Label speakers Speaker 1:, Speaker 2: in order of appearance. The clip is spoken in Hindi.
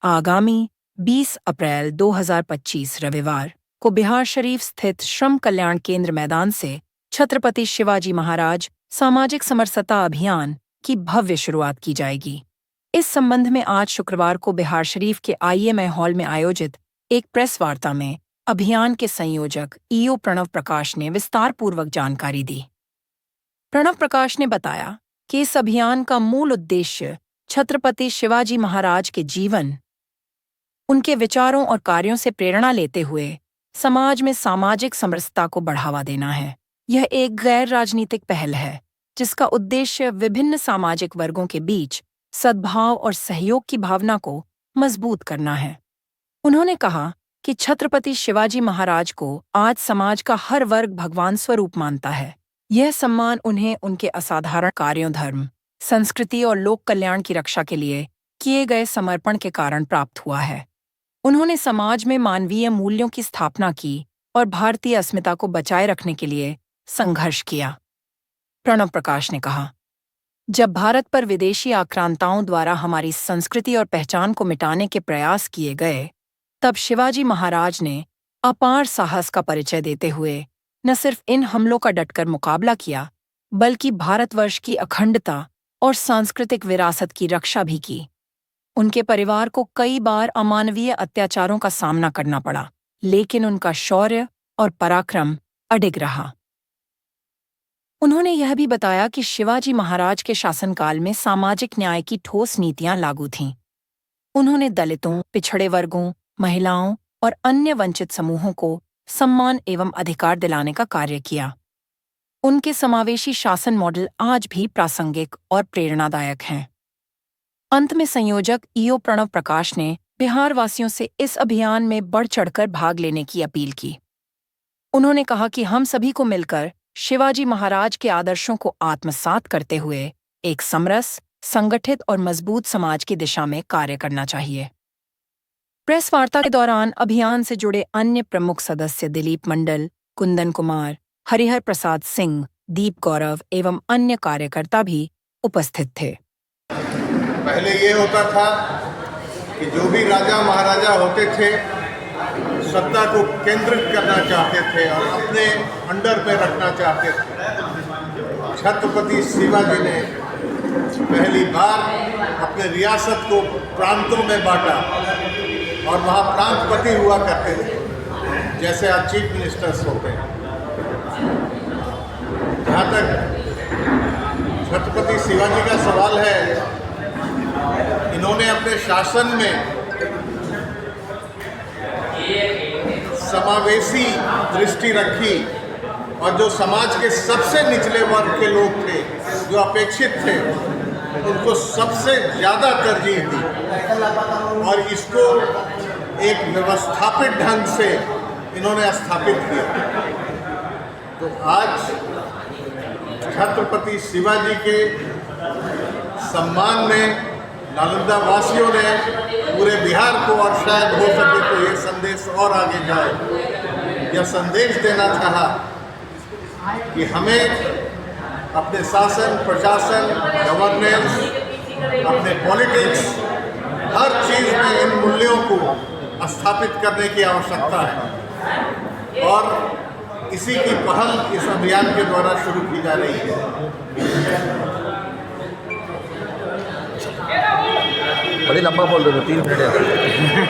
Speaker 1: आगामी 20 अप्रैल 2025 रविवार को बिहार शरीफ स्थित श्रम कल्याण केंद्र मैदान से छत्रपति शिवाजी महाराज सामाजिक समरसता अभियान की भव्य शुरुआत की जाएगी। इस संबंध में आज शुक्रवार को बिहार शरीफ के IMI हॉल में आयोजित एक प्रेस वार्ता में अभियान के संयोजक EO प्रणव प्रकाश ने विस्तारपूर्वक जानकारी दी। प्रणव प्रकाश ने बताया कि इस अभियान का मूल उद्देश्य छत्रपति शिवाजी महाराज के जीवन, उनके विचारों और कार्यों से प्रेरणा लेते हुए समाज में सामाजिक समरसता को बढ़ावा देना है। यह एक गैर राजनीतिक पहल है जिसका उद्देश्य विभिन्न सामाजिक वर्गों के बीच सद्भाव और सहयोग की भावना को मजबूत करना है। उन्होंने कहा कि छत्रपति शिवाजी महाराज को आज समाज का हर वर्ग भगवान स्वरूप मानता है। यह सम्मान उन्हें उनके असाधारण कार्यों, धर्म, संस्कृति और लोक कल्याण की रक्षा के लिए किए गए समर्पण के कारण प्राप्त हुआ है। उन्होंने समाज में मानवीय मूल्यों की स्थापना की और भारतीय अस्मिता को बचाए रखने के लिए संघर्ष किया। प्रणव प्रकाश ने कहा, जब भारत पर विदेशी आक्रांताओं द्वारा हमारी संस्कृति और पहचान को मिटाने के प्रयास किए गए, तब शिवाजी महाराज ने अपार साहस का परिचय देते हुए न सिर्फ इन हमलों का डटकर मुकाबला किया, बल्कि भारतवर्ष की अखंडता और सांस्कृतिक विरासत की रक्षा भी की। उनके परिवार को कई बार अमानवीय अत्याचारों का सामना करना पड़ा, लेकिन उनका शौर्य और पराक्रम अडिग रहा। उन्होंने यह भी बताया कि शिवाजी महाराज के शासनकाल में सामाजिक न्याय की ठोस नीतियां लागू थीं। उन्होंने दलितों, पिछड़े वर्गों, महिलाओं और अन्य वंचित समूहों को सम्मान एवं अधिकार दिलाने का कार्य किया। उनके समावेशी शासन मॉडल आज भी प्रासंगिक और प्रेरणादायक हैं। अंत में संयोजक EO प्रणव प्रकाश ने बिहार वासियों से इस अभियान में बढ़ चढ़कर भाग लेने की अपील की। उन्होंने कहा कि हम सभी को मिलकर शिवाजी महाराज के आदर्शों को आत्मसात करते हुए एक समरस, संगठित और मजबूत समाज की दिशा में कार्य करना चाहिए। प्रेस वार्ता के दौरान अभियान से जुड़े अन्य प्रमुख सदस्य दिलीप मंडल, कुंदन कुमार, हरिहर प्रसाद सिंह, दीप गौरव एवं अन्य कार्यकर्ता भी उपस्थित थे।
Speaker 2: पहले ये होता था कि जो भी राजा महाराजा होते थे सत्ता को केंद्रित करना चाहते थे और अपने अंडर में रखना चाहते थे। छत्रपति शिवाजी ने पहली बार अपने रियासत को प्रांतों में बांटा और वहाँ प्रांतपति हुआ करते थे, जैसे आज चीफ मिनिस्टर्स होते हैं। जहाँ तक छत्रपति शिवाजी का सवाल है, इन्होंने अपने शासन में समावेशी दृष्टि रखी और जो समाज के सबसे निचले वर्ग के लोग थे, जो अपेक्षित थे, उनको सबसे ज़्यादा तरजीह दी और इसको एक व्यवस्थापित ढंग से इन्होंने स्थापित किया। तो आज छत्रपति शिवाजी के सम्मान में नालंदा वासियों ने पूरे बिहार को और शायद हो सके तो ये संदेश और आगे जाए, यह संदेश देना चाहा कि हमें अपने शासन, प्रशासन, गवर्नेंस, अपने पॉलिटिक्स, हर चीज़ में इन मूल्यों को स्थापित करने की आवश्यकता है और इसी की पहल इस अभियान के द्वारा शुरू की जा रही है।
Speaker 3: बड़ी लंबा बोल रहे हो, 3 मिनट है।